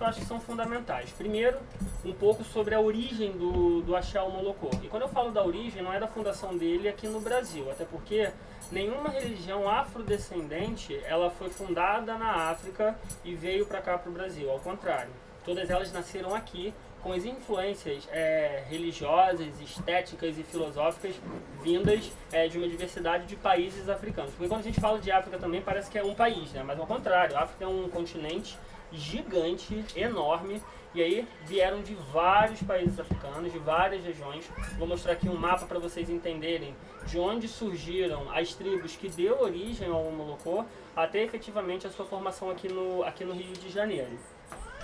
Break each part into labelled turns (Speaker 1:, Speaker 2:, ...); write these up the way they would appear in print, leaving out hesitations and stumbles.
Speaker 1: que eu acho que são fundamentais. Primeiro, um pouco sobre a origem do Axé ao Molocô. E quando eu falo da origem, não é da fundação dele aqui no Brasil, até porque nenhuma religião afrodescendente ela foi fundada na África e veio para cá para o Brasil, ao contrário. Todas elas nasceram aqui com as influências religiosas, estéticas e filosóficas vindas de uma diversidade de países africanos. Porque quando a gente fala de África também parece que é um país, né? Mas ao contrário, a África é um continente gigante, enorme, e aí vieram de vários países africanos, de várias regiões. Vou mostrar aqui um mapa para vocês entenderem de onde surgiram as tribos que deu origem ao Molocô, até efetivamente a sua formação aqui no Rio de Janeiro.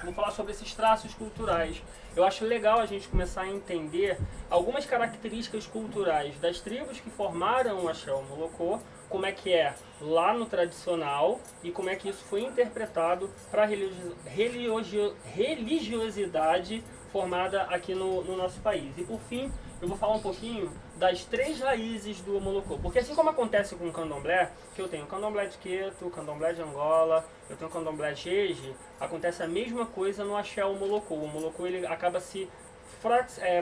Speaker 1: Vou falar sobre esses traços culturais. Eu acho legal a gente começar a entender algumas características culturais das tribos que formaram o Axé ao Molocô, como é que é lá no tradicional e como é que isso foi interpretado para a religiosidade formada aqui no nosso país. E por fim, eu vou falar um pouquinho das 3 raízes do Molocô. Porque assim como acontece com o candomblé, que eu tenho candomblé de Queto, candomblé de Angola, eu tenho candomblé de Jeje, acontece a mesma coisa no Axé ao Molocô. O Molocô ele acaba se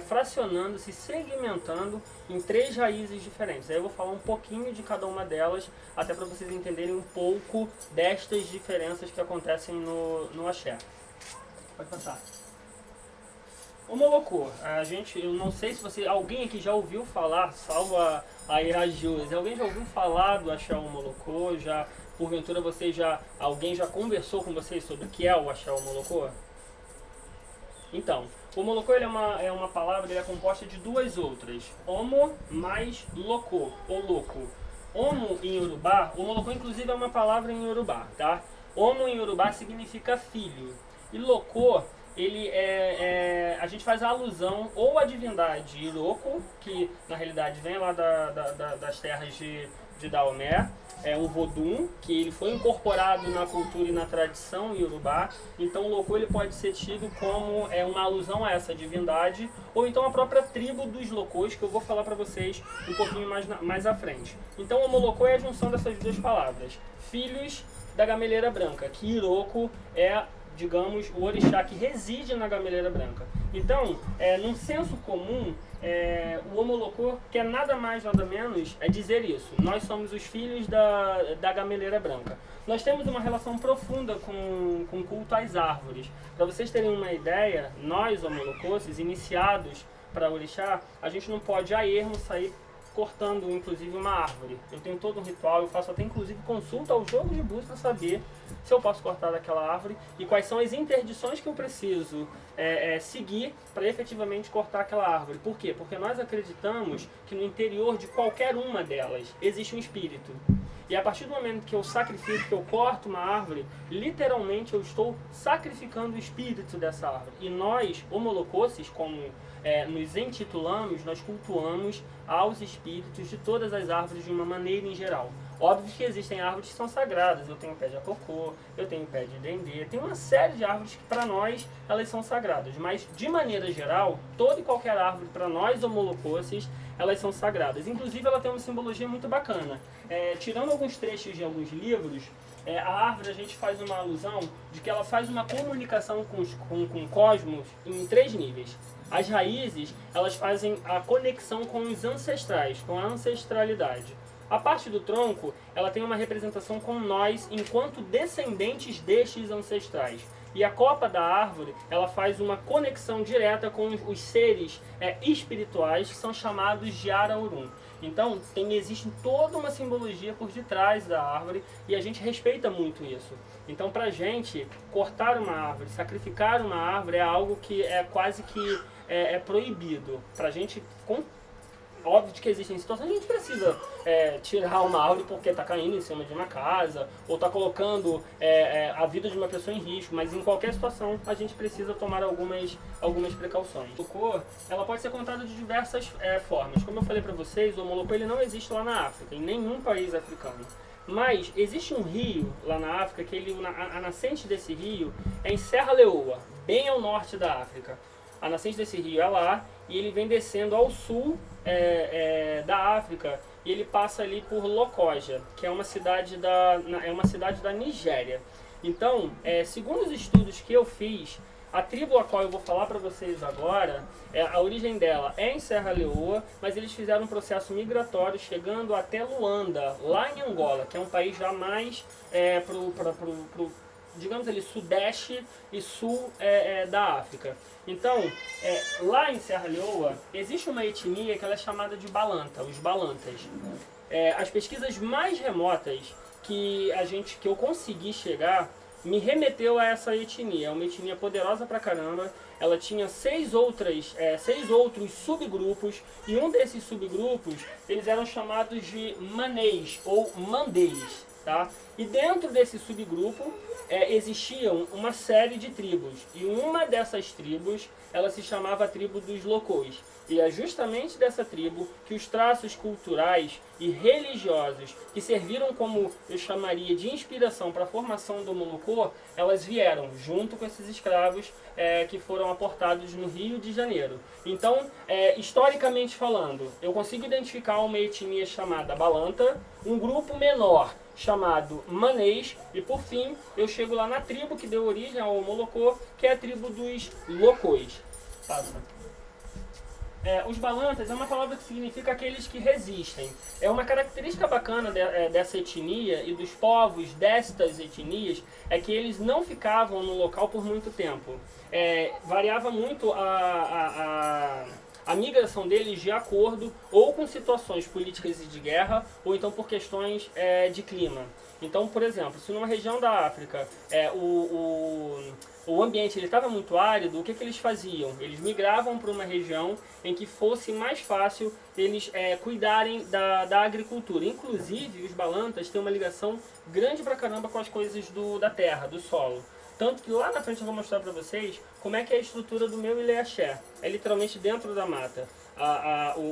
Speaker 1: fracionando, se segmentando em 3 raízes diferentes. Aí eu vou falar um pouquinho de cada uma delas, até para vocês entenderem um pouco destas diferenças que acontecem no Axé. Pode passar. O Molocô, eu não sei se alguém aqui já ouviu falar, salvo a Irajus, alguém já ouviu falar do Axé ao Molocô? Porventura alguém já conversou com vocês sobre o que é o Axé ao Molocô? Então, o Molocô ele é uma palavra, ele é composta de 2 outras, Omo mais Locô, ou louco. Omo em Yorubá, o Molocô inclusive é uma palavra em Yorubá, tá? Omo em Yorubá significa filho, e Locô a gente faz a alusão ou à divindade Iroko, que na realidade vem lá das terras de Daomé, é um Vodum, que ele foi incorporado na cultura e na tradição iorubá. Então o Locô ele pode ser tido como uma alusão a essa divindade, ou então a própria tribo dos Locôs, que eu vou falar para vocês um pouquinho mais à frente. Então o Molocô é a junção dessas 2 palavras, filhos da Gameleira Branca, que Iroko é, digamos, o orixá que reside na Gameleira Branca. Então, num senso comum, o Molocô quer nada mais, nada menos, dizer isso. Nós somos os filhos da Gameleira Branca. Nós temos uma relação profunda com culto às árvores. Para vocês terem uma ideia, nós, Molocôs, iniciados para orixá, a gente não pode a ermo sair cortando inclusive uma árvore. Eu tenho todo um ritual, eu faço até inclusive consulta ao jogo de búzios para saber se eu posso cortar daquela árvore e quais são as interdições que eu preciso seguir para efetivamente cortar aquela árvore. Por quê? Porque nós acreditamos que no interior de qualquer uma delas existe um espírito. E a partir do momento que eu sacrifico, que eu corto uma árvore, literalmente eu estou sacrificando o espírito dessa árvore. E nós, homolocosses, como nos intitulamos, nós cultuamos aos espíritos de todas as árvores de uma maneira em geral. Óbvio que existem árvores que são sagradas, eu tenho pé de acocô, eu tenho pé de dendê, tem uma série de árvores que para nós elas são sagradas, mas de maneira geral, toda e qualquer árvore para nós homolocosses, elas são sagradas. Inclusive ela tem uma simbologia muito bacana. Tirando alguns trechos de alguns livros, a árvore a gente faz uma alusão de que ela faz uma comunicação com o cosmos em 3 níveis. As raízes, elas fazem a conexão com os ancestrais, com a ancestralidade. A parte do tronco, ela tem uma representação com nós enquanto descendentes destes ancestrais. E a copa da árvore, ela faz uma conexão direta com os seres espirituais que são chamados de Araurum. Então, existe toda uma simbologia por detrás da árvore e a gente respeita muito isso. Então, pra gente, cortar uma árvore, sacrificar uma árvore é algo que é quase que proibido. Pra gente, óbvio que existem situações que a gente precisa tirar uma árvore porque está caindo em cima de uma casa ou está colocando a vida de uma pessoa em risco, mas em qualquer situação a gente precisa tomar algumas precauções. O Molocô, ela pode ser contada de diversas formas. Como eu falei para vocês, o Molocô ele não existe lá na África, em nenhum país africano. Mas existe um rio lá na África, que a nascente desse rio é em Serra Leoa, bem ao norte da África. A nascente desse rio é lá e ele vem descendo ao sul da África e ele passa ali por Lokoja, que é uma cidade da Nigéria. Então, segundo os estudos que eu fiz, a tribo a qual eu vou falar para vocês agora, a origem dela é em Serra Leoa, mas eles fizeram um processo migratório chegando até Luanda, lá em Angola, que é um país já mais pro digamos ali, sudeste e sul da África. Então, lá em Serra Leoa, existe uma etnia que ela é chamada de Balanta, os Balantas. As pesquisas mais remotas que eu consegui chegar me remeteu a essa etnia. É uma etnia poderosa pra caramba. Ela tinha seis outros subgrupos, e um desses subgrupos eles eram chamados de Manês ou Mandês. Tá? E dentro desse subgrupo existiam uma série de tribos, e uma dessas tribos ela se chamava a tribo dos Locôs. E é justamente dessa tribo que os traços culturais e religiosos que serviram como, eu chamaria, de inspiração para a formação do Molocô, elas vieram junto com esses escravos que foram aportados no Rio de Janeiro. Então, historicamente falando, eu consigo identificar uma etnia chamada Balanta, um grupo menor chamado Manês, e por fim eu chego lá na tribo que deu origem ao Molocô, que é a tribo dos Locôs. Passa. Os Balantas é uma palavra que significa aqueles que resistem. É uma característica bacana dessa etnia e dos povos destas etnias é que eles não ficavam no local por muito tempo. Variava muito a migração deles de acordo ou com situações políticas e de guerra, ou então por questões de clima. Então, por exemplo, se numa região da África o ambiente estava muito árido, o que eles faziam? Eles migravam para uma região em que fosse mais fácil eles cuidarem da agricultura. Inclusive, os Balantas têm uma ligação grande pra caramba com as coisas da terra, do solo. Tanto que lá na frente eu vou mostrar para vocês como é que é a estrutura do meu Ilê-axé. É literalmente dentro da mata.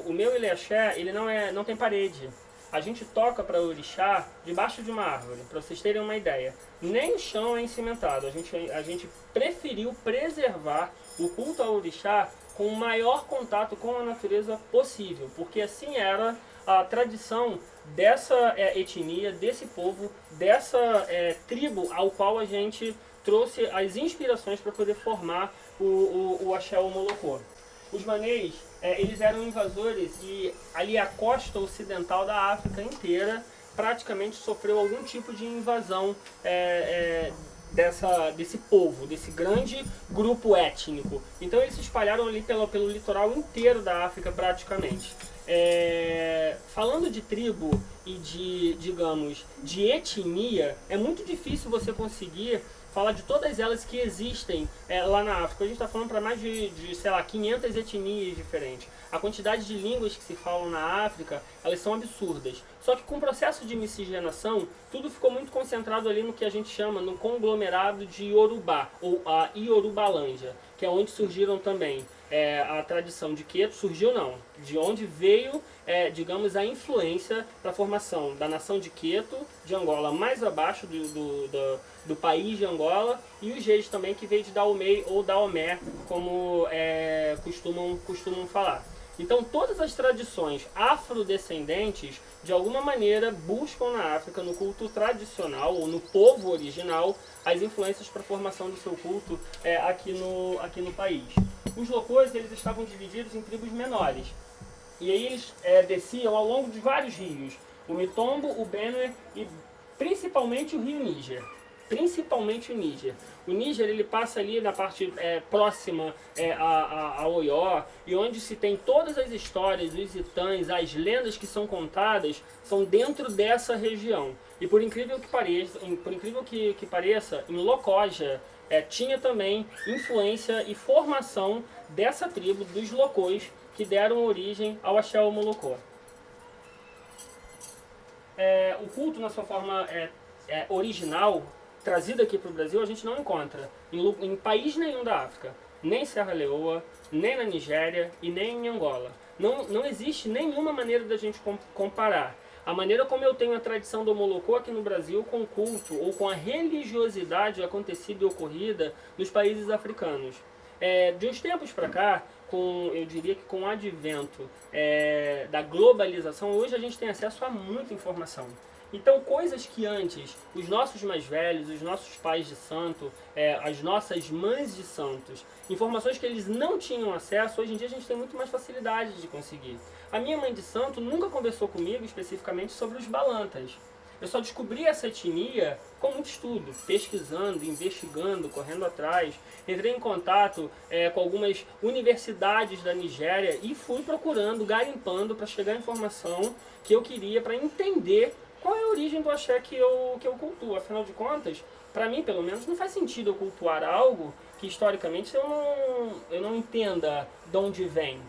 Speaker 1: O meu Ilê-axé, ele não tem parede. A gente toca para o orixá debaixo de uma árvore, para vocês terem uma ideia. Nem o chão é encimentado. A gente preferiu preservar o culto ao orixá com o maior contato com a natureza possível, porque assim era a tradição dessa etnia, desse povo, dessa tribo ao qual a gente trouxe as inspirações para poder formar o axé ou molocô. Os Manês, eles eram invasores e ali a costa ocidental da África inteira praticamente sofreu algum tipo de invasão desse povo, desse grande grupo étnico. Então eles se espalharam ali pelo litoral inteiro da África praticamente. Falando de tribo e de etnia, é muito difícil você conseguir falar de todas elas que existem lá na África. A gente está falando para mais sei lá, 500 etnias diferentes. A quantidade de línguas que se falam na África, elas são absurdas. Só que com o processo de miscigenação, tudo ficou muito concentrado ali no que a gente chama, no conglomerado de Yorubá, ou a Yorubalândia, que é onde surgiram também a tradição de Queto. Surgiu não, de onde veio, digamos, a influência para a formação da nação de Queto, de Angola mais abaixo do país de Angola, e os reis também, que veio de Daomei ou Daomé, como costumam falar. Então todas as tradições afrodescendentes, de alguma maneira, buscam na África, no culto tradicional, ou no povo original, as influências para a formação do seu culto aqui no país. Os Locôs, eles estavam divididos em tribos menores. E aí eles desciam ao longo de vários rios. O Mitombo, o Benue e principalmente o rio Níger. Principalmente o Níger. O Níger, ele passa ali na parte próxima a Oió, e onde se tem todas as histórias, os itãs, as lendas que são contadas, são dentro dessa região. E por incrível que pareça, em Lokoja, tinha também influência e formação dessa tribo, dos Locôs, que deram origem ao axé ou molocô. O culto, na sua forma original, trazido aqui para o Brasil, a gente não encontra em país nenhum da África, nem em Serra Leoa, nem na Nigéria e nem em Angola. Não existe nenhuma maneira da gente comparar a maneira como eu tenho a tradição do molocô aqui no Brasil com o culto ou com a religiosidade acontecida e ocorrida nos países africanos. De uns tempos para cá, eu diria que com o advento da globalização, hoje a gente tem acesso a muita informação. Então, coisas que antes os nossos mais velhos, os nossos pais de santo, as nossas mães de santos, informações que eles não tinham acesso, hoje em dia a gente tem muito mais facilidade de conseguir. A minha mãe de santo nunca conversou comigo especificamente sobre os balantas. Eu só descobri essa etnia com muito estudo, pesquisando, investigando, correndo atrás. Entrei em contato com algumas universidades da Nigéria e fui procurando, garimpando para chegar à informação que eu queria para entender qual é a origem do axé que eu cultuo. Afinal de contas, para mim, pelo menos, não faz sentido eu cultuar algo que historicamente eu não entenda de onde vem.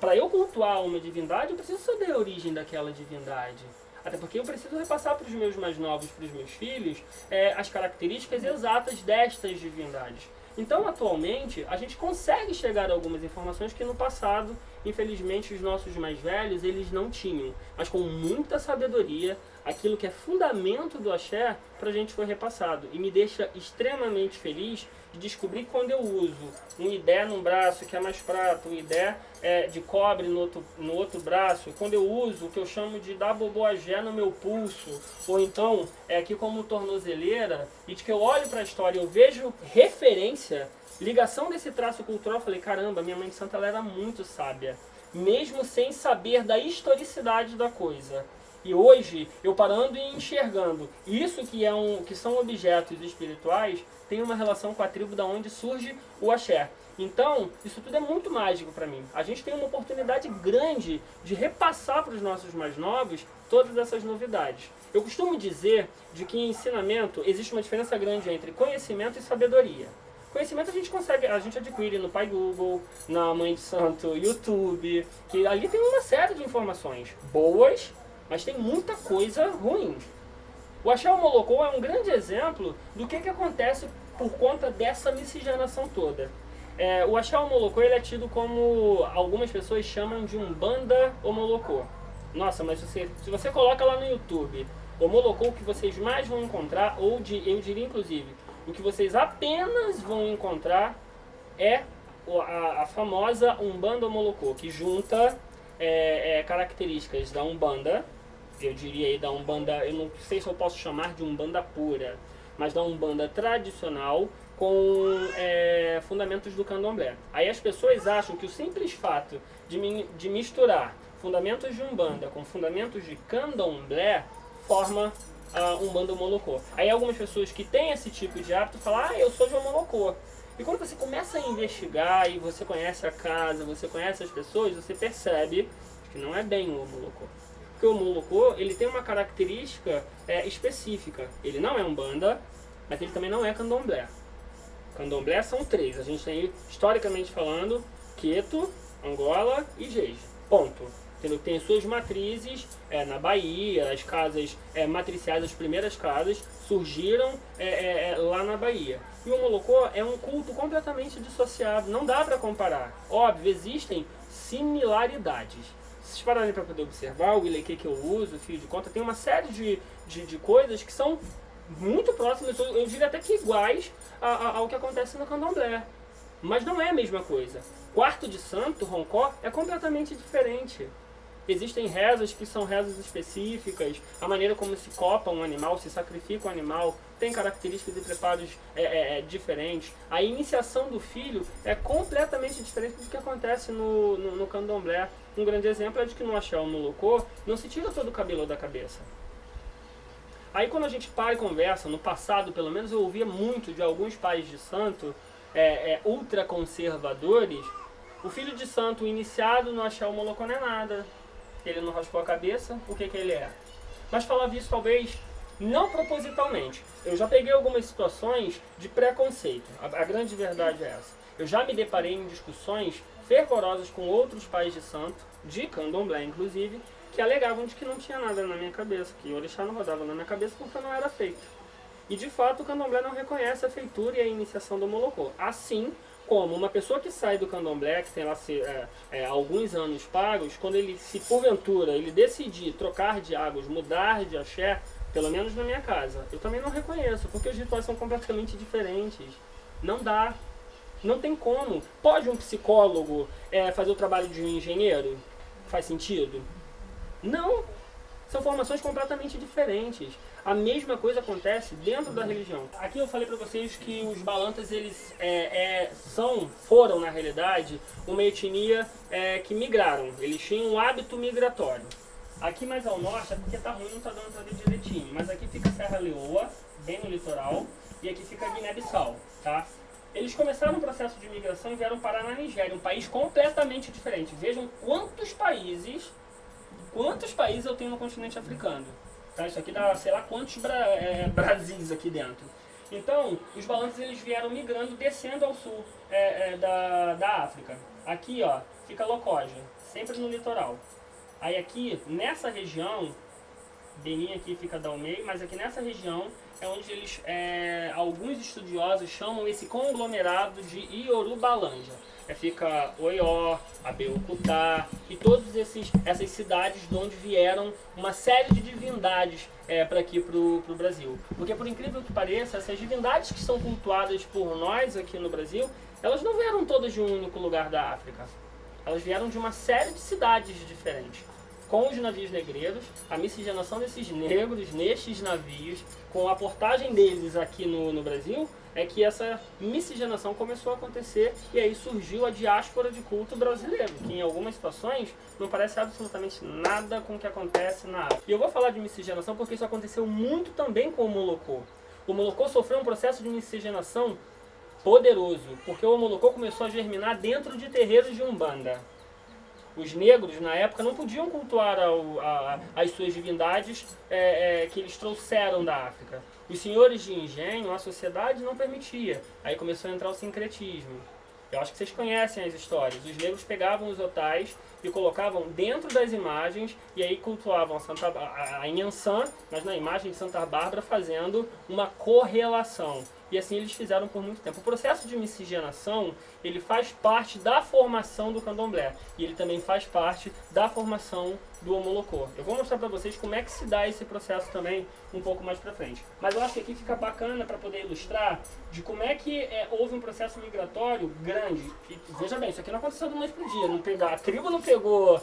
Speaker 1: Para eu cultuar uma divindade, eu preciso saber a origem daquela divindade. Até porque eu preciso repassar para os meus mais novos, para os meus filhos, as características exatas destas divindades. Então, atualmente, a gente consegue chegar a algumas informações que no passado, infelizmente, os nossos mais velhos, eles não tinham. Mas com muita sabedoria, aquilo que é fundamento do axé, para a gente foi repassado. E me deixa extremamente feliz de descobrir quando eu uso um idé num braço, que é mais prata, um idé de cobre no outro braço, quando eu uso o que eu chamo de daboboagé no meu pulso, ou então aqui como tornozeleira, e de que eu olho para a história, eu vejo referência, ligação desse traço cultural, eu falei, caramba, minha mãe de santa ela era muito sábia, mesmo sem saber da historicidade da coisa. E hoje, eu parando e enxergando isso que são objetos espirituais, tem uma relação com a tribo da onde surge o axé. Então, isso tudo é muito mágico para mim. A gente tem uma oportunidade grande de repassar para os nossos mais novos todas essas novidades. Eu costumo dizer de que em ensinamento existe uma diferença grande entre conhecimento e sabedoria. Conhecimento a gente adquire no Pai Google, na Mãe de Santo, YouTube, que ali tem uma série de informações boas, mas tem muita coisa ruim. O axé Omolocô é um grande exemplo do que acontece por conta dessa miscigenação toda. O axé Omolocô ele é tido como, algumas pessoas chamam de Umbanda Omolocô. Nossa, mas se você coloca lá no YouTube, Omolocô, o que vocês mais vão encontrar, eu diria inclusive, o que vocês apenas vão encontrar é a famosa Umbanda Omolocô, que junta características da Umbanda, eu diria aí da Umbanda, eu não sei se eu posso chamar de Umbanda pura, mas da Umbanda tradicional com fundamentos do candomblé. Aí as pessoas acham que o simples fato de misturar fundamentos de Umbanda com fundamentos de candomblé forma Umbanda Omolocô. Aí algumas pessoas que têm esse tipo de hábito falam, eu sou de Omolocô. E quando você começa a investigar e você conhece a casa, você conhece as pessoas, você percebe que não é bem o Omolocô. Porque o Omolocô, ele tem uma característica específica. Ele não é Umbanda, mas ele também não é candomblé. Candomblé são três. A gente tem, historicamente falando, Queto, Angola e Jeje. Ponto. Tem suas matrizes na Bahia, as casas matriciais, as primeiras casas surgiram lá na Bahia. E o Omolocô é um culto completamente dissociado, não dá para comparar. Óbvio, existem similaridades. Se vocês pararem para poder observar, o ileque que eu uso, o fio de conta, tem uma série de coisas que são muito próximas, eu diria até que iguais ao que acontece no candomblé. Mas não é a mesma coisa. Quarto de santo, roncó, é completamente diferente. Existem rezas que são rezas específicas, a maneira como se copa um animal, se sacrifica um animal, tem características e preparos diferentes. A iniciação do filho é completamente diferente do que acontece no candomblé. Um grande exemplo é de que no axé Omolocô não se tira todo o cabelo da cabeça. Aí quando a gente para e conversa, no passado pelo menos eu ouvia muito de alguns pais de santo ultraconservadores, o filho de santo iniciado no axé Omolocô não é nada. Ele não raspou a cabeça, o que ele é? Mas falava isso talvez não propositalmente. Eu já peguei algumas situações de preconceito. A grande verdade é essa. Eu já me deparei em discussões fervorosas com outros pais de santo, de candomblé inclusive, que alegavam de que não tinha nada na minha cabeça, que o orixá não rodava na minha cabeça porque não era feito. E de fato o candomblé não reconhece a feitura e a iniciação do Omolocô. Assim como uma pessoa que sai do candomblé, que tem lá alguns anos pagos, quando ele, se porventura, ele decidir trocar de águas, mudar de axé, pelo menos na minha casa, eu também não reconheço, porque os rituais são completamente diferentes. Não dá. Não tem como. Pode um psicólogo fazer o trabalho de um engenheiro? Faz sentido? Não. São formações completamente diferentes. A mesma coisa acontece dentro da religião. Aqui eu falei para vocês que os balantas eles foram na realidade uma etnia que migraram. Eles tinham um hábito migratório. Aqui mais ao norte é porque tá ruim, não tá dando para ver direitinho. Mas aqui fica Serra Leoa, bem no litoral, e aqui fica Guiné-Bissau, tá? Eles começaram um processo de migração e vieram parar na Nigéria, um país completamente diferente. Vejam quantos países eu tenho no continente africano. Tá? Isso aqui dá, sei lá, quantos Brasis aqui dentro. Então, os balantas eles vieram migrando, descendo ao sul da África. Aqui, ó, fica Lokoja, sempre no litoral. Aí aqui, nessa região, Benin aqui fica Dahomey, mas aqui nessa região é onde eles, alguns estudiosos chamam esse conglomerado de Yorubalândia. Fica Oió, Abeokuta e todas essas cidades de onde vieram uma série de divindades para aqui pro Brasil. Porque por incrível que pareça, essas divindades que são cultuadas por nós aqui no Brasil, elas não vieram todas de um único lugar da África. Elas vieram de uma série de cidades diferentes. Com os navios negreiros, a miscigenação desses negros nestes navios, com a portagem deles aqui no Brasil, é que essa miscigenação começou a acontecer e aí surgiu a diáspora de culto brasileiro, que em algumas situações não parece absolutamente nada com o que acontece na África. E eu vou falar de miscigenação porque isso aconteceu muito também com o Molocô. O Molocô sofreu um processo de miscigenação poderoso, porque o Molocô começou a germinar dentro de terreiros de Umbanda. Os negros, na época, não podiam cultuar as suas divindades que eles trouxeram da África. Os senhores de engenho, a sociedade não permitia. Aí começou a entrar o sincretismo. Eu acho que vocês conhecem as histórias. Os negros pegavam os otais e colocavam dentro das imagens e aí cultuavam a Inhansã, mas na imagem de Santa Bárbara, fazendo uma correlação. E assim eles fizeram por muito tempo. O processo de miscigenação, ele faz parte da formação do candomblé. E ele também faz parte da formação do Omolocô. Eu vou mostrar para vocês como é que se dá esse processo também um pouco mais para frente. Mas eu acho que aqui fica bacana para poder ilustrar de como é que houve um processo migratório grande. E, veja bem, isso aqui não aconteceu do noite pro dia. A tribo não pegou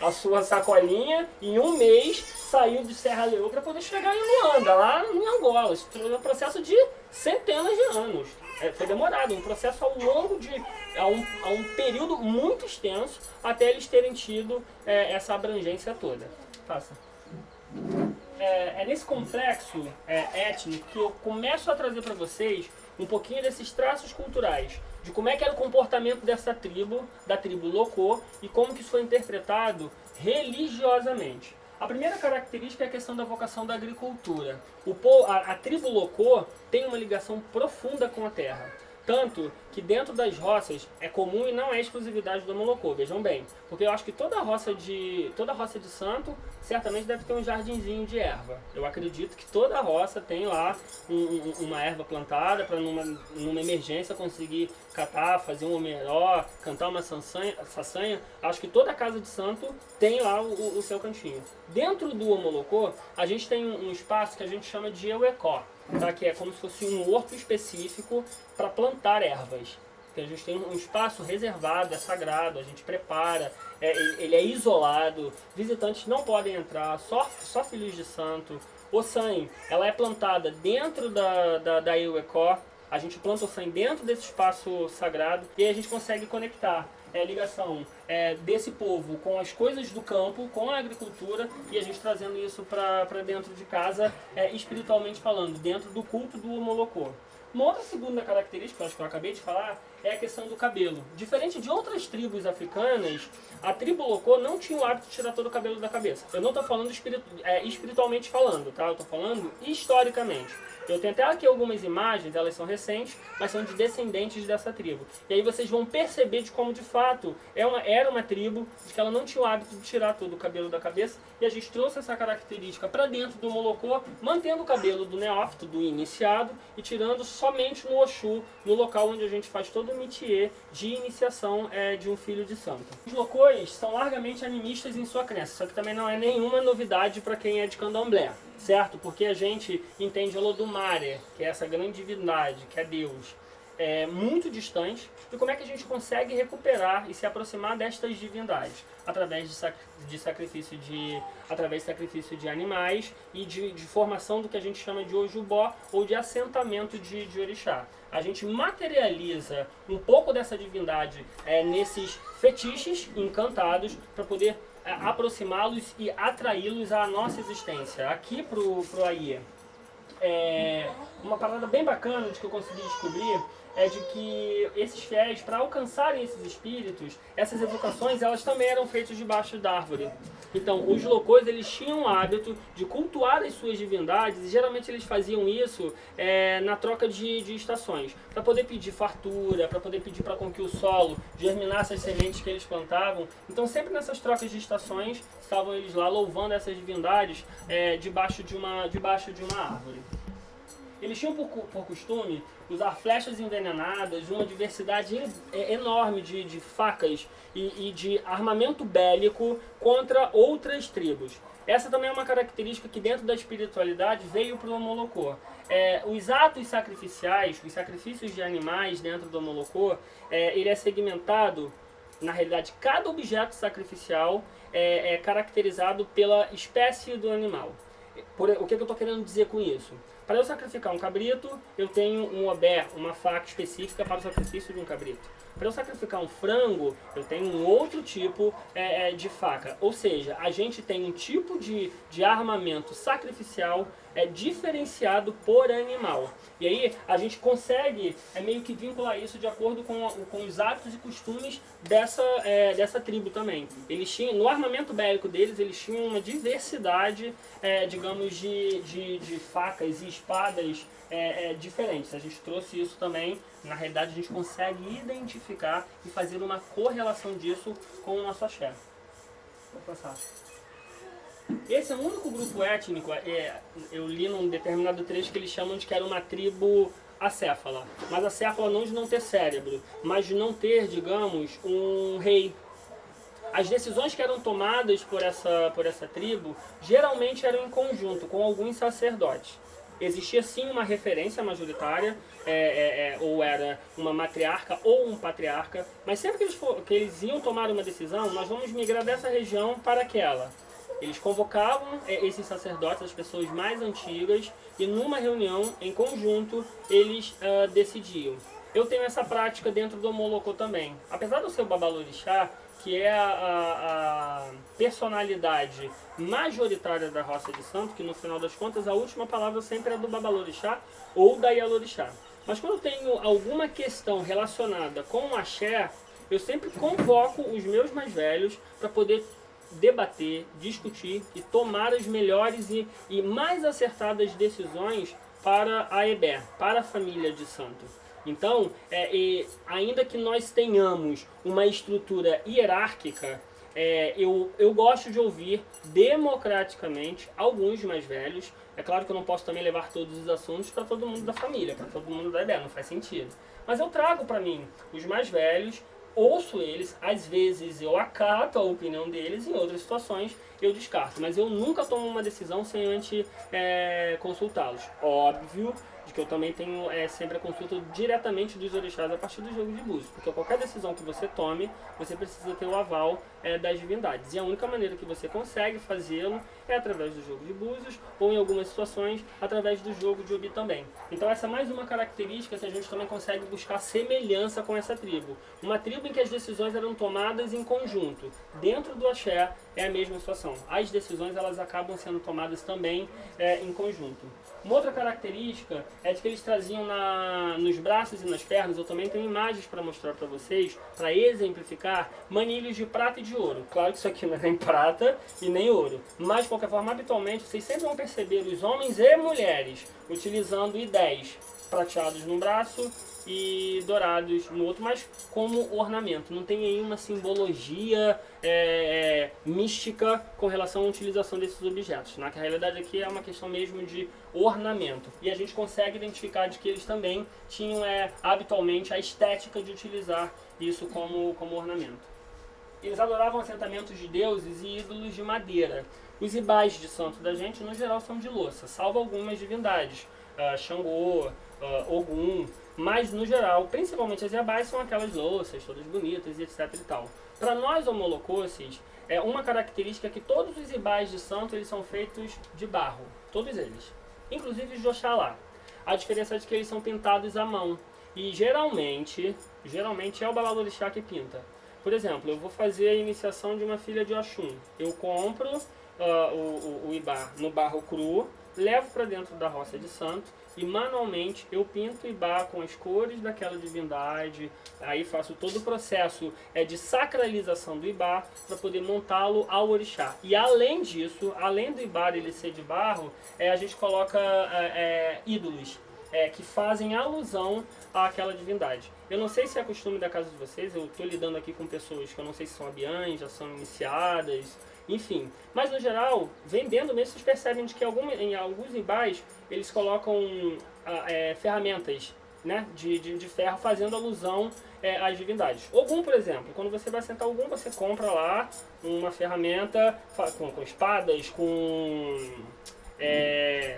Speaker 1: a sua sacolinha e em um mês saiu de Serra Leoa para poder chegar em Luanda, lá em Angola. Isso foi um processo de centenas de anos. Foi demorado, um processo ao longo de um período muito extenso até eles terem tido essa abrangência toda. Passa. É nesse complexo étnico que eu começo a trazer para vocês um pouquinho desses traços culturais, de como é que era o comportamento dessa tribo, da tribo Locô, e como que isso foi interpretado religiosamente. A primeira característica é a questão da vocação da agricultura. A tribo Locô tem uma ligação profunda com a terra. Tanto que dentro das roças é comum e não é exclusividade do Molocô, vejam bem. Porque eu acho que toda roça de santo certamente deve ter um jardinzinho de erva. Eu acredito que toda roça tem lá uma erva plantada para numa emergência conseguir catar, fazer um melhor, cantar uma saçanha. Acho que toda casa de santo tem lá o seu cantinho. Dentro do Omolocô, a gente tem um espaço que a gente chama de Euecó. Tá? Que é como se fosse um horto específico para plantar ervas. Então, a gente tem um espaço reservado, é sagrado, a gente prepara, ele é isolado, visitantes não podem entrar, só filhos de santo. O sangue, ela é plantada dentro da Euecó, a gente planta o sangue dentro desse espaço sagrado e aí a gente consegue conectar a ligação desse povo com as coisas do campo, com a agricultura, e a gente trazendo isso para dentro de casa, espiritualmente falando, dentro do culto do Omolocô. Uma outra segunda característica, acho que eu acabei de falar, é a questão do cabelo. Diferente de outras tribos africanas, a tribo Locô não tinha o hábito de tirar todo o cabelo da cabeça. Eu não estou falando espiritualmente falando, tá? Eu estou falando historicamente. Eu tenho até aqui algumas imagens, elas são recentes, mas são de descendentes dessa tribo. E aí vocês vão perceber de como, de fato, era uma tribo de que ela não tinha o hábito de tirar todo o cabelo da cabeça. E a gente trouxe essa característica para dentro do Molocô, mantendo o cabelo do neófito, do iniciado, e tirando somente no Oxu, no local onde a gente faz todo o métier de iniciação de um filho de santo. Os Locôs são largamente animistas em sua crença, só que também não é nenhuma novidade para quem é de candomblé, certo? Porque a gente entende Olodumare, que é essa grande divindade, que é Deus. muito distantes, e como é que a gente consegue recuperar e se aproximar destas divindades através de sacrifício de animais e de formação do que a gente chama de ojubó ou de assentamento de orixá. A gente materializa um pouco dessa divindade nesses fetiches encantados para poder aproximá-los e atraí-los à nossa existência. Aqui pro Aie, uma parada bem bacana de que eu consegui descobrir é de que esses fiéis, para alcançarem esses espíritos, essas evocações, elas também eram feitas debaixo da árvore. Então, os locais, eles tinham o hábito de cultuar as suas divindades, e geralmente eles faziam isso na troca de estações, para poder pedir fartura, para poder pedir para com que o solo germinasse as sementes que eles plantavam. Então, sempre nessas trocas de estações, estavam eles lá louvando essas divindades debaixo de uma árvore. Eles tinham por costume usar flechas envenenadas, uma diversidade enorme de facas e de armamento bélico contra outras tribos. Essa também é uma característica que dentro da espiritualidade veio para o Omolocô. Os atos sacrificiais, os sacrifícios de animais dentro do Omolocô, ele é segmentado, na realidade, cada objeto sacrificial é caracterizado pela espécie do animal. O que eu estou querendo dizer com isso? Para eu sacrificar um cabrito, eu tenho um obé, uma faca específica para o sacrifício de um cabrito. Para eu sacrificar um frango, eu tenho um outro tipo de faca. Ou seja, a gente tem um tipo de armamento sacrificial diferenciado por animal. E aí a gente consegue meio que vincular isso de acordo com os hábitos e costumes dessa tribo também. Eles tinham, no armamento bélico deles, eles tinham uma diversidade, digamos, de facas e espadas diferentes. A gente trouxe isso também. Na realidade, a gente consegue identificar e fazer uma correlação disso com o nosso axé. Vou passar. Esse é o único grupo étnico, eu li num determinado trecho que eles chamam de que era uma tribo acéfala. Mas acéfala não de não ter cérebro, mas de não ter, digamos, um rei. As decisões que eram tomadas por essa tribo geralmente eram em conjunto com alguns sacerdotes. Existia sim uma referência majoritária, ou era uma matriarca ou um patriarca, mas sempre que eles iam tomar uma decisão, nós vamos migrar dessa região para aquela. Eles convocavam esses sacerdotes, as pessoas mais antigas, e numa reunião, em conjunto, eles decidiam. Eu tenho essa prática dentro do Omolocô também. Apesar do seu Babalorixá, que é a personalidade majoritária da Roça de Santo, que no final das contas a última palavra sempre é do Babalorixá ou da Ialorixá. Mas quando eu tenho alguma questão relacionada com o axé, eu sempre convoco os meus mais velhos para poder debater, discutir e tomar as melhores e mais acertadas decisões para a EBE, para a família de santo. Então, ainda que nós tenhamos uma estrutura hierárquica, eu gosto de ouvir democraticamente alguns mais velhos. É claro que eu não posso também levar todos os assuntos para todo mundo da família, para todo mundo da EBE, não faz sentido. Mas eu trago para mim os mais velhos, ouço eles, às vezes eu acato a opinião deles, em outras situações eu descarto. Mas eu nunca tomo uma decisão sem antes consultá-los. Óbvio de que eu também tenho sempre a consulta diretamente dos orixás a partir do jogo de búzios, porque qualquer decisão que você tome, você precisa ter o aval das divindades. E a única maneira que você consegue fazê-lo é através do jogo de búzios, ou em algumas situações, através do jogo de Obi também. Então essa é mais uma característica que a gente também consegue buscar semelhança com essa tribo. Uma tribo em que as decisões eram tomadas em conjunto. Dentro do axé é a mesma situação. As decisões elas acabam sendo tomadas também em conjunto. Uma outra característica é de que eles traziam nos braços e nas pernas, eu também tenho imagens para mostrar para vocês, para exemplificar, manilhos de prata e de ouro. Claro que isso aqui não é nem prata e nem ouro, mas de qualquer forma, habitualmente, vocês sempre vão perceber os homens e mulheres utilizando idéis prateados no braço e dourados no outro, mas como ornamento. Não tem aí uma simbologia mística com relação à utilização desses objetos. Na realidade aqui é uma questão mesmo de ornamento. E a gente consegue identificar de que eles também tinham habitualmente a estética de utilizar isso como ornamento. Eles adoravam assentamentos de deuses e ídolos de madeira. Os ibais de santo da gente, no geral, são de louça, salvo algumas divindades. Xangô, Ogum, Mas no geral, principalmente as iabás são aquelas louças todas bonitas e etc e tal. Para nós homolocosses, é uma característica que todos os ibás de santo eles são feitos de barro, todos eles, inclusive os de Oxalá. A diferença é de que eles são pintados à mão e geralmente é o babalorixá que pinta. Por exemplo, eu vou fazer a iniciação de uma filha de Oxum. Eu compro o ibá no barro cru, levo para dentro da roça de santo e manualmente eu pinto o ibá com as cores daquela divindade. Aí faço todo o processo de sacralização do ibá para poder montá-lo ao orixá. E além disso, além do ibá ele ser de barro, a gente coloca ídolos que fazem alusão àquela divindade. Eu não sei se é costume da casa de vocês, eu estou lidando aqui com pessoas que eu não sei se são abiãs, já são iniciadas, enfim. Mas no geral, vendendo mesmo, vocês percebem de que em alguns ibás eles colocam ferramentas, né, de ferro fazendo alusão às divindades. Ogum, por exemplo, quando você vai sentar Ogum, você compra lá uma ferramenta com espadas, com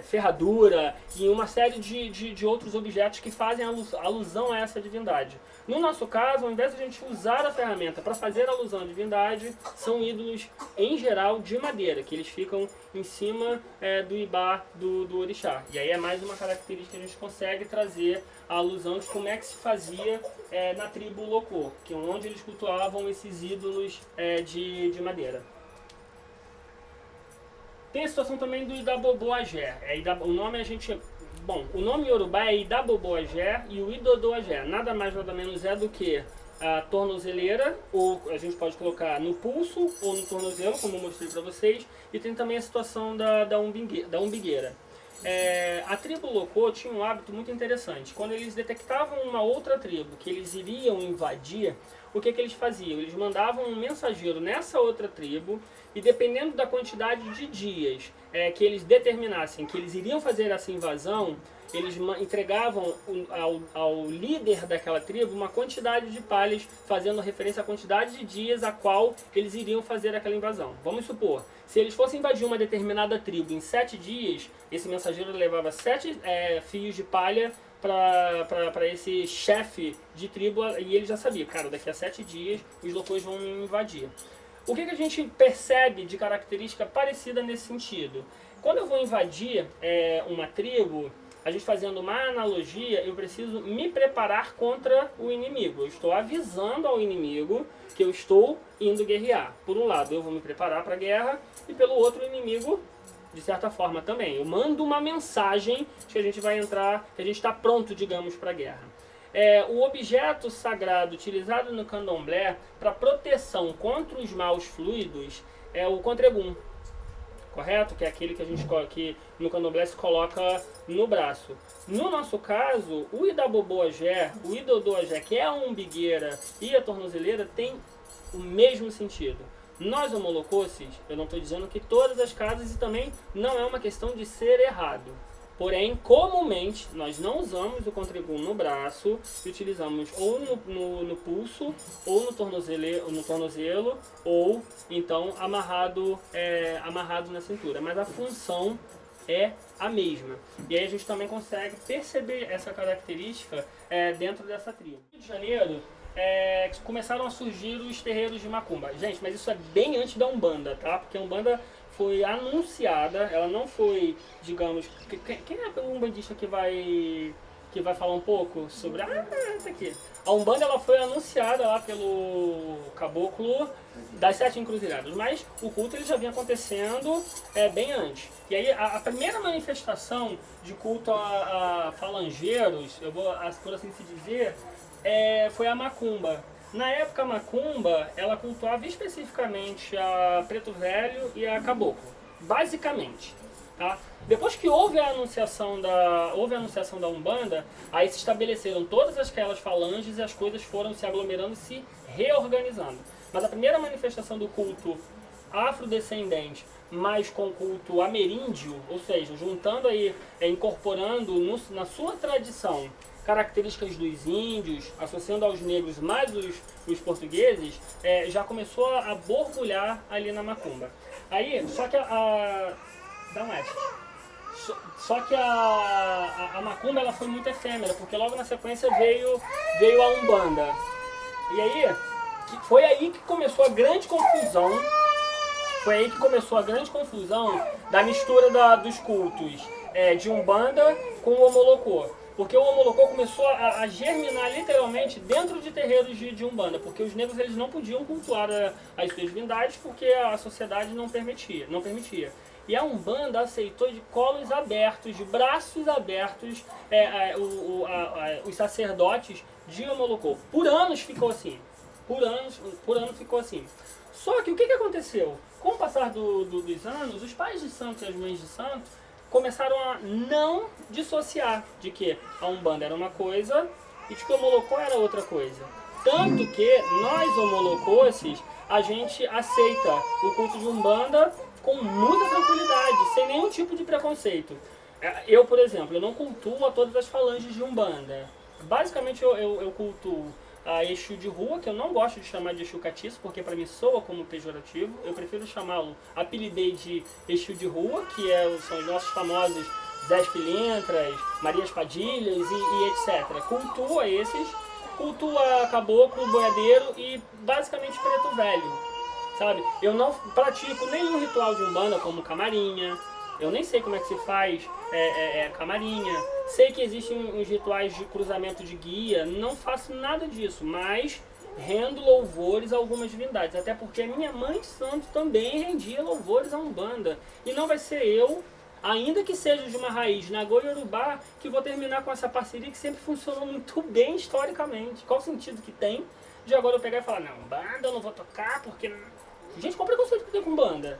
Speaker 1: ferradura e uma série de outros objetos que fazem alusão a essa divindade. No nosso caso, ao invés de a gente usar a ferramenta para fazer alusão à divindade, são ídolos em geral de madeira, que eles ficam em cima do ibá do orixá. E aí é mais uma característica que a gente consegue trazer a alusão de como é que se fazia na tribo Locô, que é onde eles cultuavam esses ídolos de madeira. Tem a situação também do Idaboboagé. O nome o nome iorubá é Idaboboagé e o Idodoagé. Nada mais nada menos é do que a tornozeleira, ou a gente pode colocar no pulso ou no tornozelo, como eu mostrei para vocês. E tem também a situação da umbigueira. A tribo Locô tinha um hábito muito interessante. Quando eles detectavam uma outra tribo que eles iriam invadir, o que eles faziam? Eles mandavam um mensageiro nessa outra tribo e dependendo da quantidade de dias que eles determinassem que eles iriam fazer essa invasão, eles entregavam ao líder daquela tribo uma quantidade de palhas, fazendo referência à quantidade de dias a qual eles iriam fazer aquela invasão. Vamos supor, se eles fossem invadir uma determinada tribo em 7 dias, esse mensageiro levava 7 fios de palha para esse chefe de tribo e ele já sabia, cara, daqui a 7 dias os locais vão me invadir. O que a gente percebe de característica parecida nesse sentido? Quando eu vou invadir uma tribo, a gente fazendo uma analogia, eu preciso me preparar contra o inimigo. Eu estou avisando ao inimigo que eu estou indo guerrear. Por um lado, eu vou me preparar para a guerra e pelo outro, o inimigo, de certa forma também. Eu mando uma mensagem de que a gente vai entrar, que a gente está pronto, digamos, para a guerra. O objeto sagrado utilizado no candomblé para proteção contra os maus fluidos é o contregum, correto? Que é aquele que a gente que no candomblé se coloca no braço. No nosso caso, o Idaboboagé, o Idodoagé, que é a umbigueira e a tornozeleira, tem o mesmo sentido. Nós homolocosses, eu não estou dizendo que todas as casas, e também não é uma questão de ser errado. Porém, comumente, nós não usamos o contregum no braço, e utilizamos ou no pulso, ou no tornozelo, ou então amarrado na cintura. Mas a função é a mesma. E aí a gente também consegue perceber essa característica dentro dessa tribo. No Rio de Janeiro, começaram a surgir os terreiros de macumba. Gente, mas isso é bem antes da Umbanda, tá? Porque a Umbanda foi anunciada, ela não foi, digamos... Quem é o umbandista que vai falar um pouco sobre... isso aqui. A Umbanda ela foi anunciada lá pelo caboclo das 7 encruzilhadas, mas o culto ele já vinha acontecendo bem antes. E aí a primeira manifestação de culto a falangeiros, por assim se dizer, foi a macumba. Na época, a macumba, ela cultuava especificamente a Preto Velho e a Caboclo, basicamente. Tá? Depois que houve a anunciação da Umbanda, aí se estabeleceram todas aquelas falanges e as coisas foram se aglomerando e se reorganizando. Mas a primeira manifestação do culto afrodescendente, mas com culto ameríndio, ou seja, juntando aí, incorporando na sua tradição características dos índios, associando aos negros mais os portugueses, já começou a borbulhar ali na macumba. Aí, só que dá um F. Só que a macumba ela foi muito efêmera, porque logo na sequência veio a Umbanda. E aí, foi aí que começou a grande confusão. Foi aí que começou a grande confusão da mistura dos cultos de Umbanda com o Omolocô. Porque o Omolocô começou a germinar literalmente dentro de terreiros de Umbanda, porque os negros eles não podiam cultuar as suas divindades porque a sociedade não permitia. E a Umbanda aceitou de colos abertos, de braços abertos, os sacerdotes de Omolocô. Por anos ficou assim. Por ano ficou assim. Só que o que aconteceu? Com o passar dos anos, os pais de santo e as mães de santo começaram a não dissociar de que a Umbanda era uma coisa e de que o Omolocô era outra coisa. Tanto que nós, homolocôs, a gente aceita o culto de Umbanda com muita tranquilidade, sem nenhum tipo de preconceito. Eu, por exemplo, eu não cultuo a todas as falanges de Umbanda. Basicamente eu cultuo a Exu de rua, que eu não gosto de chamar de Exu catiço, porque para mim soa como pejorativo. Eu prefiro chamá-lo, apelidei de Exu de rua, que são os nossos famosos Zés Pilintras, Marias Padilhas e etc. Cultua esses, cultua caboclo, boiadeiro e basicamente preto velho, sabe? Eu não pratico nenhum ritual de Umbanda como camarinha. Eu nem sei como é que se faz camarinha. Sei que existem uns rituais de cruzamento de guia. Não faço nada disso, mas rendo louvores a algumas divindades. Até porque a minha mãe de santo também rendia louvores a Umbanda. E não vai ser eu, ainda que seja de uma raiz Nagô Yorubá, que vou terminar com essa parceria que sempre funcionou muito bem historicamente. Qual o sentido que tem de agora eu pegar e falar, não, Umbanda eu não vou tocar porque... Gente, qual preconceito que tem com Umbanda?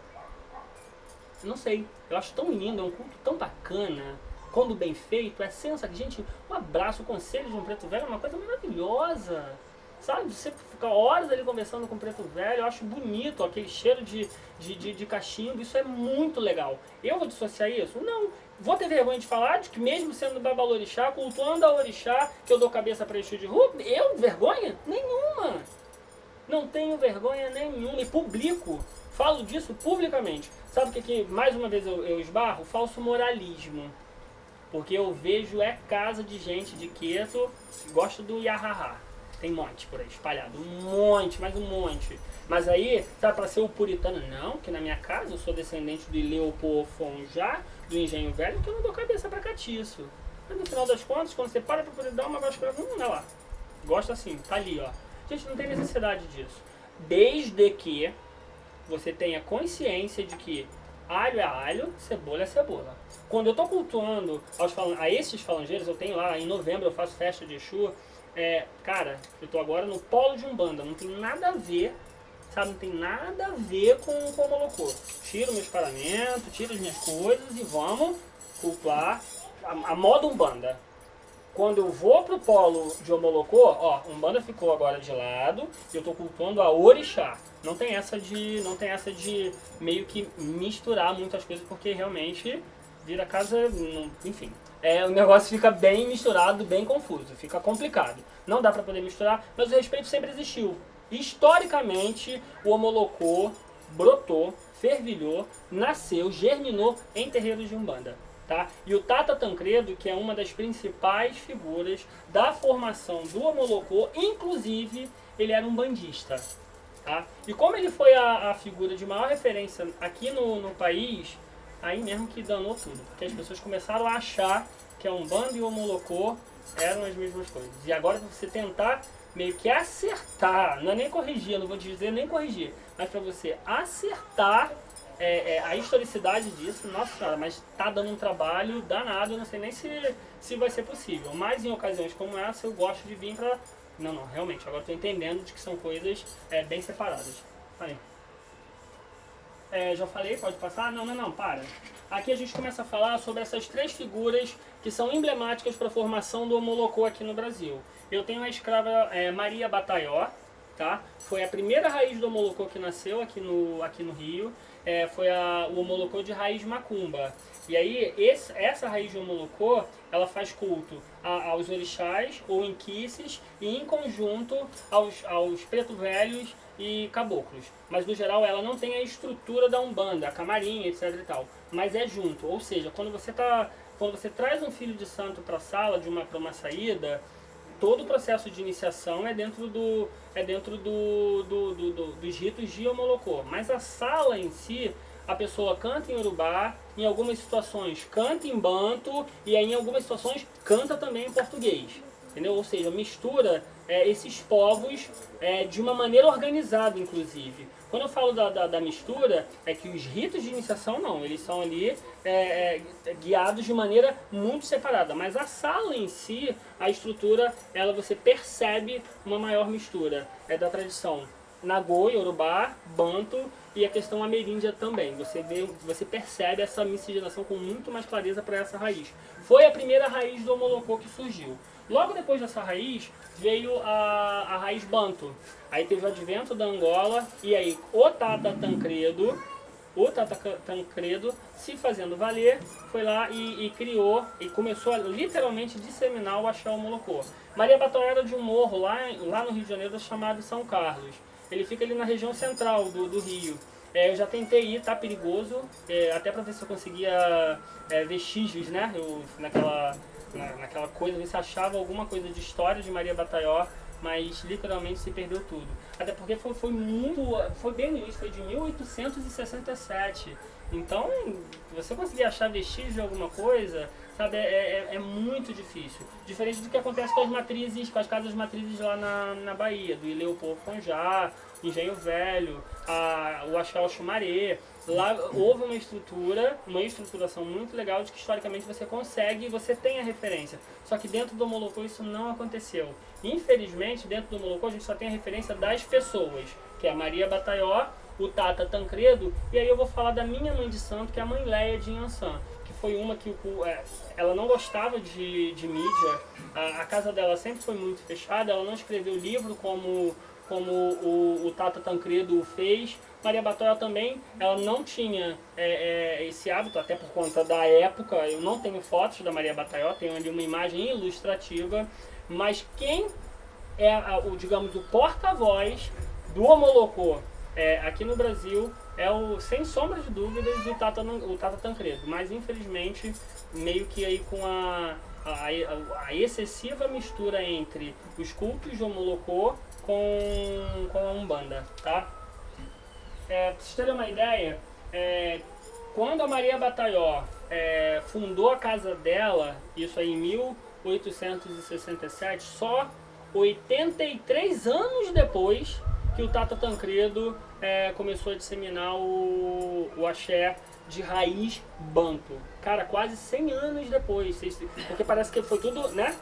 Speaker 1: Não sei, eu acho tão lindo, é um culto tão bacana, quando bem feito, é sensacional. Gente, um abraço, o conselho de um preto velho é uma coisa maravilhosa, sabe? Você ficar horas ali conversando com o preto velho, eu acho bonito, aquele cheiro de cachimbo, isso é muito legal. Eu vou dissociar isso? Não. Vou ter vergonha de falar de que mesmo sendo babalorixá, cultuando a orixá, que eu dou cabeça para Exu de rua, eu? Vergonha? Nenhuma. Não tenho vergonha nenhuma e publico. Falo disso publicamente. Sabe o que mais uma vez eu esbarro? Falso moralismo. Porque eu vejo casa de gente de Queto que gosta do Yahaha. Tem um monte por aí, espalhado. Um monte, mais um monte. Mas aí, sabe, pra ser o puritano, não, que na minha casa eu sou descendente do Leopofonjá, do Engenho Velho, que eu não dou cabeça pra catiço. Mas no final das contas, quando você para pra poder dar uma vasculha, olha lá. Gosta assim, tá ali, ó. Gente, não tem necessidade disso. Desde que você tenha consciência de que alho é alho, cebola é cebola. Quando eu estou cultuando a esses falangeiros, eu tenho lá, em novembro eu faço festa de Exu, cara, eu estou agora no polo de Umbanda, não tem nada a ver, sabe, não tem nada a ver com o Omolocô. Tiro meus paramentos, tiro as minhas coisas e vamos cultuar a moda Umbanda. Quando eu vou pro polo de Omolocô, ó, Umbanda ficou agora de lado, e eu tô cultuando a orixá. Não tem essa de meio que misturar muitas coisas, porque realmente vira casa, enfim. O negócio fica bem misturado, bem confuso, fica complicado. Não dá pra poder misturar, mas o respeito sempre existiu. Historicamente, o Omolocô brotou, fervilhou, nasceu, germinou em terreiros de Umbanda. Tá? E o Tata Tancredo, que é uma das principais figuras da formação do Omolocô, inclusive ele era um bandista. Tá? E como ele foi a figura de maior referência aqui no país, aí mesmo que danou tudo. Porque as pessoas começaram a achar que a Umbanda e o Omolocô eram as mesmas coisas. E agora você tentar meio que acertar, não é nem corrigir, eu não vou dizer nem corrigir, mas para você acertar a historicidade disso, nossa senhora, mas tá dando um trabalho danado, eu não sei nem se vai ser possível. Mas em ocasiões como essa eu gosto de vir pra... Não, realmente, agora eu tô entendendo de que são coisas bem separadas. Aí. Já falei, pode passar? Não, para. Aqui a gente começa a falar sobre essas três figuras que são emblemáticas para a formação do Omolocô aqui no Brasil. Eu tenho a escrava Maria Bataió, tá? Foi a primeira raiz do Omolocô que nasceu aqui no Rio. Foi o Omolocô de raiz macumba. E aí, essa raiz de Omolocô, ela faz culto aos orixás ou inquices e em conjunto aos preto velhos e caboclos. Mas no geral ela não tem a estrutura da Umbanda, a camarinha, etc e tal. Mas é junto, ou seja, quando você traz um filho de santo para a sala para uma saída, todo o processo de iniciação é dentro dos ritos de Omolocô. Mas a sala em si, a pessoa canta em Urubá, em algumas situações canta em Banto e aí, em algumas situações canta também em português. Entendeu? Ou seja, mistura esses povos de uma maneira organizada, inclusive. Quando eu falo da mistura, é que os ritos de iniciação não, eles são ali guiados de maneira muito separada. Mas a sala em si, a estrutura, você percebe uma maior mistura da tradição Nagô, Yorubá, Banto e a questão ameríndia também. Você percebe essa miscigenação com muito mais clareza para essa raiz. Foi a primeira raiz do Omolocô que surgiu. Logo depois dessa raiz, veio a raiz Banto. Aí teve o advento da Angola, e aí o Tata Tancredo, se fazendo valer, foi lá e criou, e começou a literalmente disseminar o axé Omolocô. Maria Batoé era de um morro lá no Rio de Janeiro chamado São Carlos. Ele fica ali na região central do Rio. Eu já tentei ir, tá perigoso, até para ver se eu conseguia vestígios, né? Naquela coisa, ver se achava alguma coisa de história de Maria Bataió, mas literalmente se perdeu tudo. Até porque foi bem no início, foi de 1867. Então, você conseguir achar vestígio de alguma coisa, sabe, é muito difícil. Diferente do que acontece com as casas matrizes lá na Bahia, do Ilhéu Fonjá, Engenho Velho, o Axé Xumaré. Lá houve uma estruturação muito legal de que historicamente você consegue e você tem a referência. Só que dentro do Omolocô isso não aconteceu. Infelizmente, dentro do Omolocô a gente só tem a referência das pessoas, que é a Maria Bataió, o Tata Tancredo, e aí eu vou falar da minha mãe de santo, que é a Mãe Léia de Inhansã, que foi uma que ela não gostava de mídia, a casa dela sempre foi muito fechada, ela não escreveu livro como o Tata Tancredo fez. Maria Batoya também, ela não tinha esse hábito, até por conta da época. Eu não tenho fotos da Maria Batoya, tenho ali uma imagem ilustrativa, mas quem é digamos, o porta-voz do Omolocô aqui no Brasil sem sombra de dúvidas, o Tata Tancredo. Mas infelizmente, meio que aí com a excessiva mistura entre os cultos de Omolocô com a Umbanda, tá? Pra vocês terem uma ideia, quando a Maria Bataió fundou a casa dela, isso aí em 1867, só 83 anos depois que o Tata Tancredo começou a disseminar o axé de raiz banto. Cara, quase 100 anos depois, porque parece que foi tudo, né?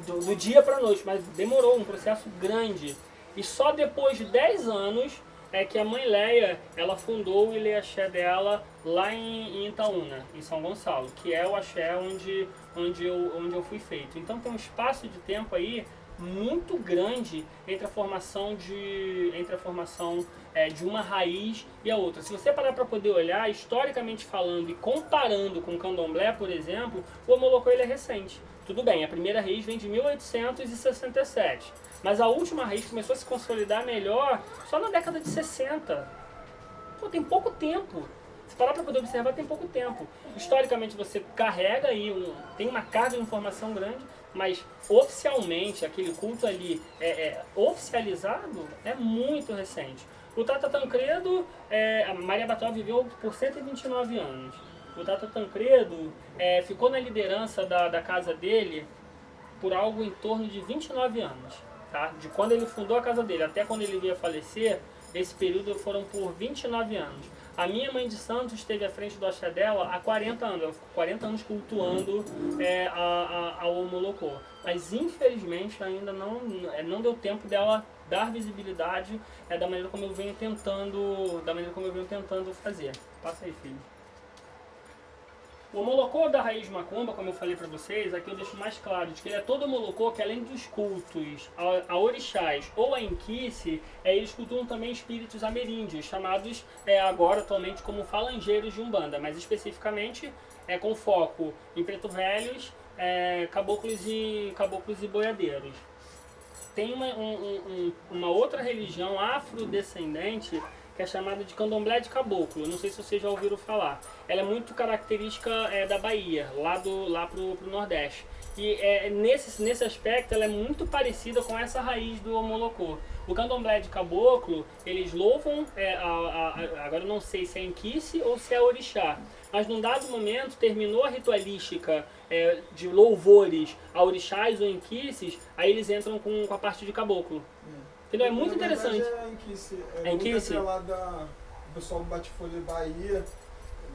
Speaker 1: Do dia para noite, mas demorou um processo grande. E só depois de 10 anos que a Mãe Léia, ela fundou o Ilê Axé dela lá em Itaúna, em São Gonçalo, que é o axé onde eu fui feito. Então tem um espaço de tempo aí muito grande entre a formação de uma raiz e a outra. Se você parar para poder olhar, historicamente falando e comparando com o candomblé, por exemplo, o Omolocô ele é recente. Tudo bem, a primeira raiz vem de 1867, mas a última raiz começou a se consolidar melhor só na década de 60. Pô, tem pouco tempo. Se parar para poder observar, tem pouco tempo. Historicamente você carrega aí, tem uma carga de informação grande, mas oficialmente aquele culto ali oficializado é muito recente. O Tata Tancredo, a Maria Batoya viveu por 129 anos. O Tata Tancredo ficou na liderança da casa dele por algo em torno de 29 anos. Tá? De quando ele fundou a casa dele até quando ele veio a falecer, esse período foram por 29 anos. A minha mãe de santo esteve à frente do axé dela há 40 anos. Ela ficou 40 anos cultuando a Omolocô. Mas infelizmente ainda não deu tempo dela dar visibilidade da maneira como eu venho tentando fazer. Passa aí, filho. O Omolocô da raiz macumba, como eu falei para vocês, aqui eu deixo mais claro de que ele é todo Omolocô que, além dos cultos a orixás ou a inquice, eles cultuam também espíritos ameríndios, chamados agora atualmente como falangeiros de Umbanda, mas especificamente com foco em preto velhos, caboclos e boiadeiros. tem uma outra religião afrodescendente que é chamada de candomblé de caboclo. Não sei se vocês já ouviram falar. Ela é muito característica da Bahia, lá pro Nordeste. E nesse aspecto ela é muito parecida com essa raiz do Omolocô. O candomblé de caboclo, eles louvam, agora eu não sei se é Inquice ou se é Orixá, mas num dado momento terminou a ritualística de louvores a orixás ou Inquices, aí eles entram com a parte de caboclo. Entendeu? É muito interessante.
Speaker 2: É Inquice.
Speaker 1: É Inquice?
Speaker 2: Lá do pessoal do Bate-Folha Bahia.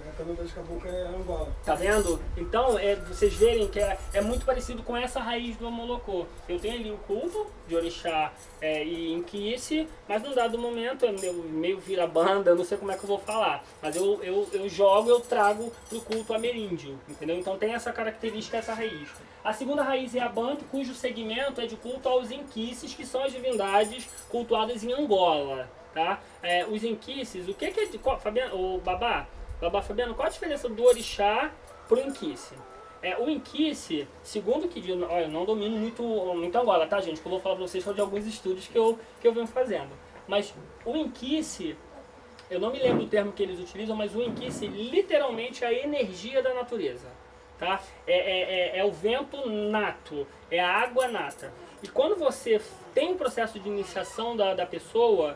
Speaker 2: A candomblé de caboclo é Angola.
Speaker 1: Tá vendo? Então, vocês verem que é muito parecido com essa raiz do Omolocô. Eu tenho ali o culto de orixá e Inquice, mas num dado momento, meio vira banda, não sei como é que eu vou falar, mas eu trago pro culto ameríndio, entendeu? Então tem essa característica, essa raiz. A segunda raiz é a Banto, cujo segmento é de culto aos Inquices, que são as divindades cultuadas em Angola, tá? Os Inquices, o que é de... Fabiano, o Babá, Fabiano, qual a diferença do orixá pro Inquice? O Inquice, segundo que diz, olha, eu não domino muito Angola, tá, gente? Que eu vou falar pra vocês de alguns estudos que eu venho fazendo. Mas o Inquice, eu não me lembro do termo que eles utilizam, mas o Inquice literalmente é a energia da natureza, tá? É o vento nato, é a água nata. E quando você tem um processo de iniciação da pessoa,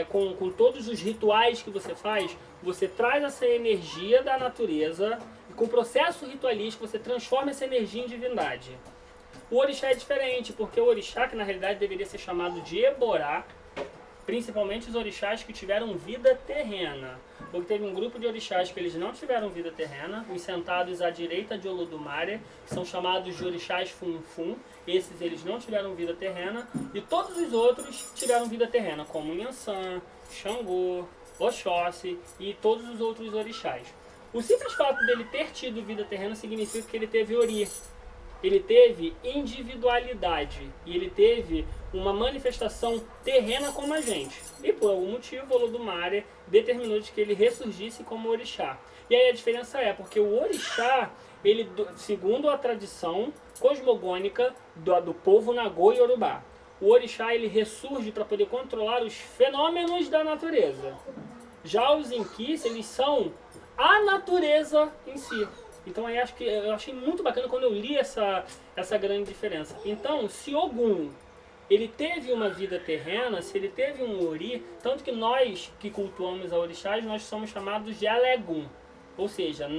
Speaker 1: com todos os rituais que você faz, você traz essa energia da natureza e com o processo ritualístico você transforma essa energia em divindade. O orixá é diferente, porque o orixá, que na realidade deveria ser chamado de Eborá, principalmente os orixás que tiveram vida terrena. Porque teve um grupo de orixás que eles não tiveram vida terrena, os sentados à direita de Olodumare, que são chamados de orixás Funfun, esses eles não tiveram vida terrena, e todos os outros tiveram vida terrena, como Nhansan, Xangô, Oxóssi e todos os outros orixás. O simples fato dele ter tido vida terrena significa que ele teve ori. Ele teve individualidade e ele teve uma manifestação terrena como a gente. E por algum motivo, Olodumare determinou de que ele ressurgisse como orixá. E aí a diferença porque o orixá, ele, segundo a tradição cosmogônica do povo Nagô e Yorubá, o orixá ele ressurge para poder controlar os fenômenos da natureza. Já os Inquices, eles são a natureza em si. Então eu achei muito bacana quando eu li essa grande diferença. Então, se Ogum ele teve uma vida terrena, se ele teve um ori, tanto que nós que cultuamos a orixás, nós somos chamados de Alegum. Ou seja,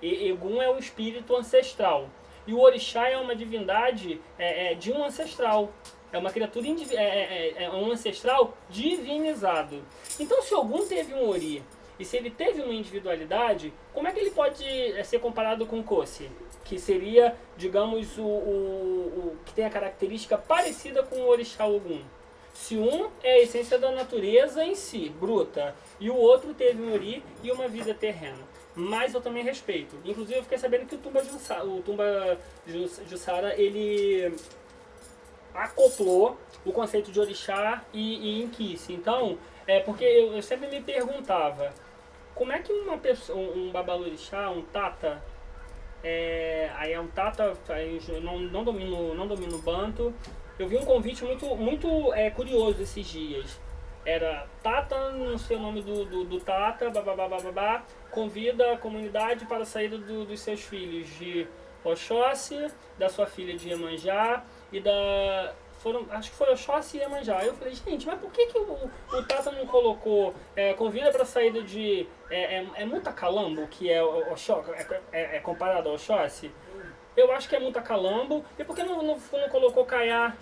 Speaker 1: Egum é o espírito ancestral. E o orixá é uma divindade de um ancestral. É uma criatura, um ancestral divinizado. Então, se Ogum teve um ori, e se ele teve uma individualidade, como é que ele pode ser comparado com Kosi? Que seria, digamos, o que tem a característica parecida com o orixá Ogum. Se um é a essência da natureza em si, bruta, e o outro teve um ori e uma vida terrena. Mas eu também respeito. Inclusive eu fiquei sabendo que o Tumba Jussara, ele acoplou o conceito de orixá e Inquice. Então, porque eu sempre me perguntava, como é que uma pessoa, um babalorixá, um tata, aí é um tata, eu não domino banto. Eu vi um convite muito curioso esses dias. Era Tata, não sei o nome do Tata, babá, convida a comunidade para a saída dos seus filhos de Oxóssi, da sua filha de Iemanjá e acho que foi Oxóssi e Iemanjá. Aí eu falei, gente, mas por que o Tata não colocou convida para a saída de Mutacalambo, que é comparado ao Oxóssi? Eu acho que é Mutacalambo. E por que não colocou Kaiá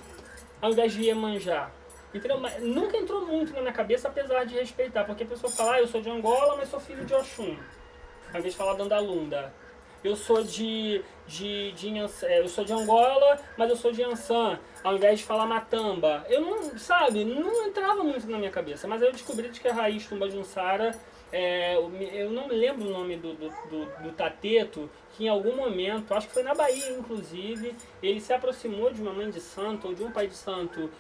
Speaker 1: ao invés de Iemanjá? Entendeu? Mas nunca entrou muito na minha cabeça, apesar de respeitar. Porque a pessoa fala, eu sou de Angola, mas sou filho de Oxum. Ao invés de falar Dandalunda. Eu sou eu sou de Angola, mas eu sou de Ansan, ao invés de falar Matamba. Eu não entrava muito na minha cabeça. Mas aí eu descobri que a raiz Tumba Jussara, eu não me lembro o nome do tateto, que em algum momento, acho que foi na Bahia inclusive, ele se aproximou de uma mãe de santo ou de um pai de santo,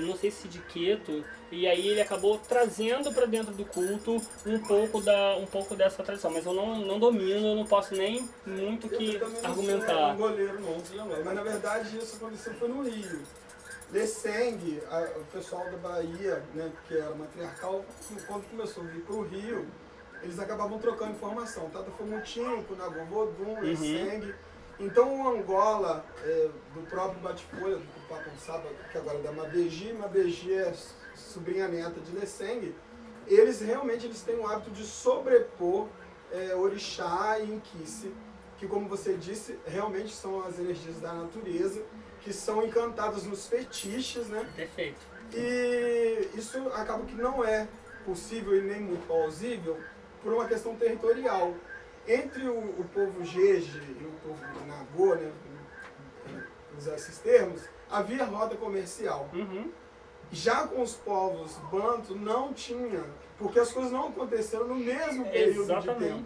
Speaker 1: não sei se de Queto, e aí ele acabou trazendo para dentro do culto um pouco dessa tradição. Mas eu não domino, eu não posso nem muito que argumentar.
Speaker 2: Não sou goleiro não, mas na verdade isso aconteceu foi no Rio. Lesseng, o pessoal da Bahia, né, que era matriarcal, quando começou a vir para o Rio, eles acabavam trocando informação. Tata Fomutinho, Kunagon Vodun, Lesseng. Então o Angola, do próprio Bate-Folha, do Papo Saba, que agora é da Mabegi é sobrinha neta de Lesseng, eles realmente têm o hábito de sobrepor orixá e inquice, que, como você disse, realmente são as energias da natureza, que são encantadas nos fetiches, né?
Speaker 1: Perfeito.
Speaker 2: E isso acaba que não é possível e nem muito plausível por uma questão territorial. Entre o povo Jeje e o povo Nagô, né, usar esses termos, havia rota comercial. Já com os povos Banto não tinha, porque as coisas não aconteceram no mesmo período de tempo.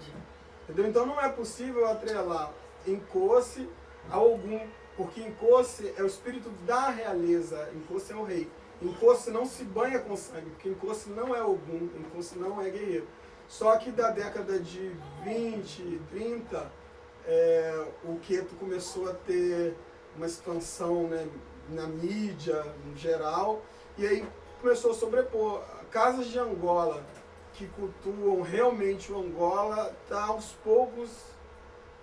Speaker 2: Entendeu? Então não é possível atrelar Nkosi a Ogum, porque Nkosi é o espírito da realeza, Nkosi é o rei. Nkosi não se banha com sangue, porque Nkosi não é Ogum, Nkosi não é guerreiro. Só que da década de 20, 30, o Queto começou a ter uma expansão, né, na mídia, em geral, e aí começou a sobrepor. Casas de Angola que cultuam realmente o Angola, está aos poucos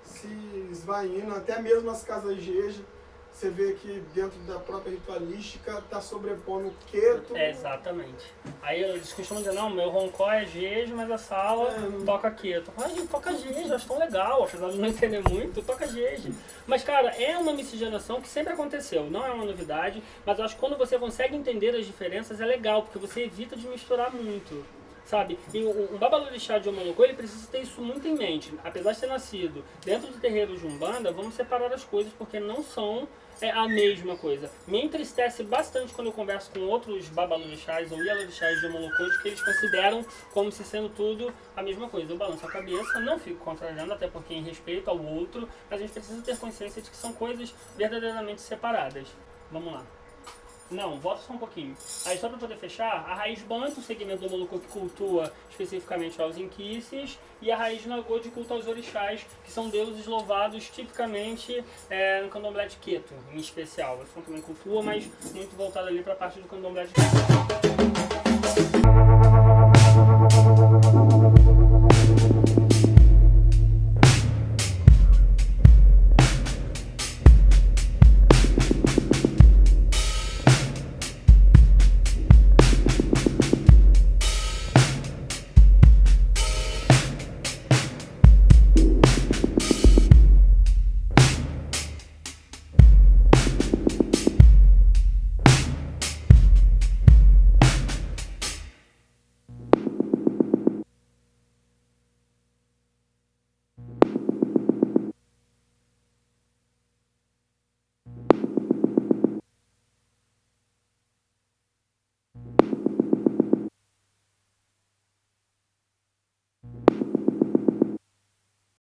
Speaker 2: se esvaindo, até mesmo as casas Jeje. Você vê que dentro da própria ritualística está sobrepondo o Queto.
Speaker 1: Exatamente. Aí eles costumam dizer, não, meu roncó é Jeje, mas a sala toca Queto. Ai, toca Jeje, acho tão legal, apesar de não entender muito, toca Jeje. Mas, cara, é uma miscigenação que sempre aconteceu, não é uma novidade, mas eu acho que quando você consegue entender as diferenças é legal, porque você evita de misturar muito. Sabe? E um babalorixá de Omolocô, ele precisa ter isso muito em mente. Apesar de ter nascido dentro do terreiro de Umbanda, vamos separar as coisas porque não são a mesma coisa. Me entristece bastante quando eu converso com outros babalorixás ou ialorixás de Omolocô, de que eles consideram como se sendo tudo a mesma coisa. Eu balanço a cabeça, não fico contrariando, até porque em respeito ao outro, mas a gente precisa ter consciência de que são coisas verdadeiramente separadas. Vamos lá. Não, volta só um pouquinho. Aí só para poder fechar, a raiz Banto, o segmento do Omolocô que cultua especificamente aos inquices, e a raiz Nagô de culto aos orixás, que são deuses louvados tipicamente no candomblé de Queto, em especial. Eles também cultua, mas muito voltado ali para a parte do candomblé de Queto.